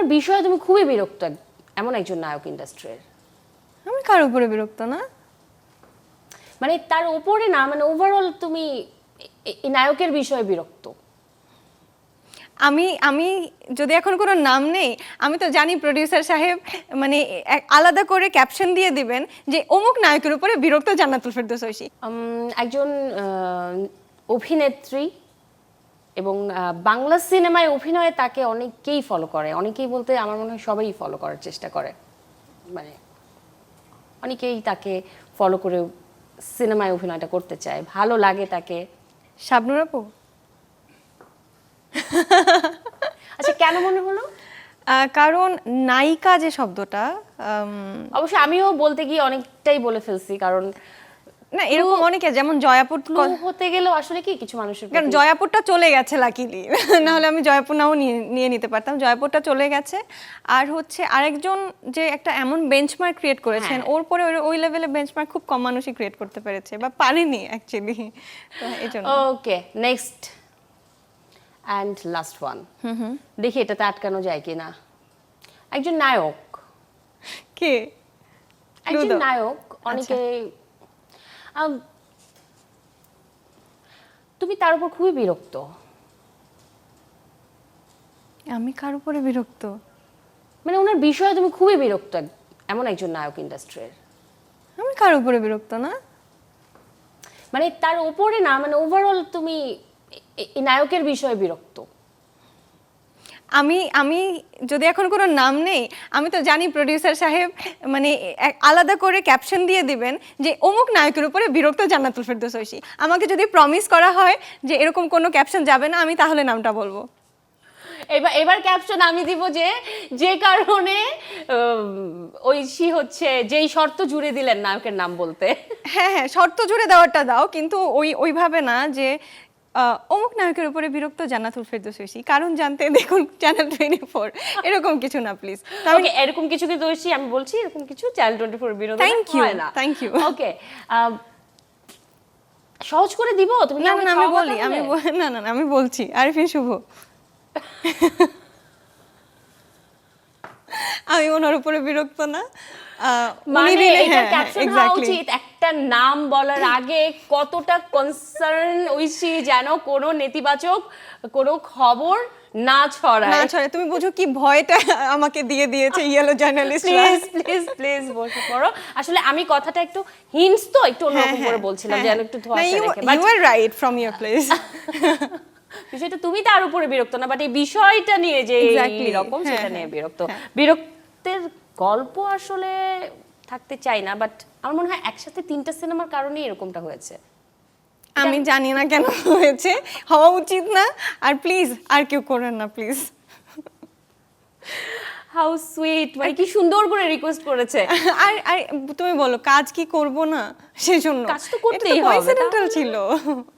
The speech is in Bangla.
ওনার বিষয়ে তুমি খুবই বিরক্ত এমন একজন নায়ক ইন্ডাস্ট্রির? আমি কার উপরে বিরক্ত না। মানে তার উপরে না, মানে ওভারঅল তুমি এই নায়কের বিষয়ে বিরক্ত? আমি আমি যদি এখন কোনো নাম নেই, আমি তো জানি প্রোডিউসার সাহেব মানে আলাদা করে ক্যাপশন দিয়ে দিবেন যে অমুক নায়কের উপরে বিরক্ত জান্নাতুল ফেরদৌস ঐশী। একজন অভিনেত্রী এবং বাংলা সিনেমায় অভিনয়ে তাকে অনেকেই ফলো করে, অনেকেই বলতে আমার মনে হয় সবাই ফলো করার চেষ্টা করে, মানে অনেকেই তাকে ফলো করে সিনেমায় অভিনয়টা করতে চায়, ভালো লাগে তাকে। শাবনূর আপু। আচ্ছা, কেন মনে হলো? কারণ নায়িকা যে শব্দটা অবশ্য আমিও বলতে গিয়ে অনেকটাই বলে ফেলছি, কারণ না এরকম অনেকে যেমন জয়াপুর হতে গেলেও আসলে কি কিছু মানুষের কারণ জয়াপুরটা চলে গেছে লাকিলি, না হলে আমি জয়াপুর নাও নিয়ে নিতে পারতাম। জয়াপুরটা চলে গেছে। আর হচ্ছে আরেকজন যে একটা এমন বেঞ্চমার্ক ক্রিয়েট করেছেন, ওর পরে ওই লেভেলে বেঞ্চমার্ক খুব কম মানুষই ক্রিয়েট করতে পেরেছে বা পারেনি অ্যাকচুয়ালি, তো এইজন্য। ওকে, নেক্সট অ্যান্ড লাস্ট ওয়ান, দেখি এটাতে আটকানো যায় কিনা। একজন নায়ক, কে? একজন নায়ক, অনেকে তুমি তার উপর খুবই বিরক্ত। আমি কার উপরে বিরক্ত? মানে ওনার বিষয়ে তুমি খুবই বিরক্ত এমন একজন নায়ক ইন্ডাস্ট্রির? আমি কার উপরে বিরক্ত না। মানে তার উপরে না, মানে ওভারঅল তুমি এই নায়কের বিষয়ে বিরক্ত? আমি যদি এখন কোনো নাম নেই, আমি তো জানি প্রোডিউসার সাহেব মানে আলাদা করে ক্যাপশন দিয়ে দিবেন যে অমুক নায়কের উপরে বিরক্ত জান্নাতুল ফেরদৌস ঐশী। আমাকে যদি প্রমিস করা হয় যে এরকম কোনো ক্যাপশন যাবে না, আমি তাহলে নামটা বলবো। এবার ক্যাপশন আমি দিব যে কারণে ঐশী হচ্ছে যেই শর্ত জুড়ে দিলেন নায়কের নাম বলতে। হ্যাঁ হ্যাঁ, শর্ত জুড়ে দেওয়াটা দাও, কিন্তু ওইভাবে না যে অমুক নায়কের উপরে বিরক্ত জান্নাতুল ফেরদৌস ঐশী, কারণ জানতে দেখুন চ্যানেল 24, এরকম কিছু না প্লিজ। ওকে, এরকম কিছু কিন্তু ঐশী আমি বলছি, এরকম কিছু চ্যানেল 24 বিরোধী হয় না। Thank you. ওকে, সহজ করে দিব তুমি? না না আমি বলি, না না আমি বলছি আরিফিন শুভ। আমি ওনার উপরে বিরক্ত না। মানে এটা ক্যাপশন হওয়া উচিত একটা নাম বলার আগে কতটা কনসার্ন ঐশী যেন কোনো নেতিবাচক কোনো খবর না ছড়ায়। তুমি বুঝো কি ভয়টা আমাকে দিয়ে দিয়েছে yellow journalist. Please please please বসে পড়ো। আসলে আমি কথাটা একটু হিন্টস তো একটু অন্যরকম করে বলছিলাম, যেন একটু ধোঁয়াশা রেখে। You are right from your place. বিষয়টা তুমি তার উপরে বিরক্ত না, বাট এই বিষয়টা নিয়ে যে এরকম সেটা নিয়ে বিরক্ত। বিরক্তের গল্প আসলে থাকতে চাই না, বাট আমার মনে হয় একসাথে 3টা সিনেমার কারণেই এরকমটা হয়েছে। আমি জানি না কেন হয়েছে, হওয়া উচিত না। আর প্লিজ আর কেউ করেন না প্লিজ। হাউ সুইট, মানে কি সুন্দর করে রিকোয়েস্ট করেছে। আর আর তুমি বলো কাজ কি করব না, সেজন্য কাজ তো করতেই হবে, কোইন্সিডেন্টাল ছিল।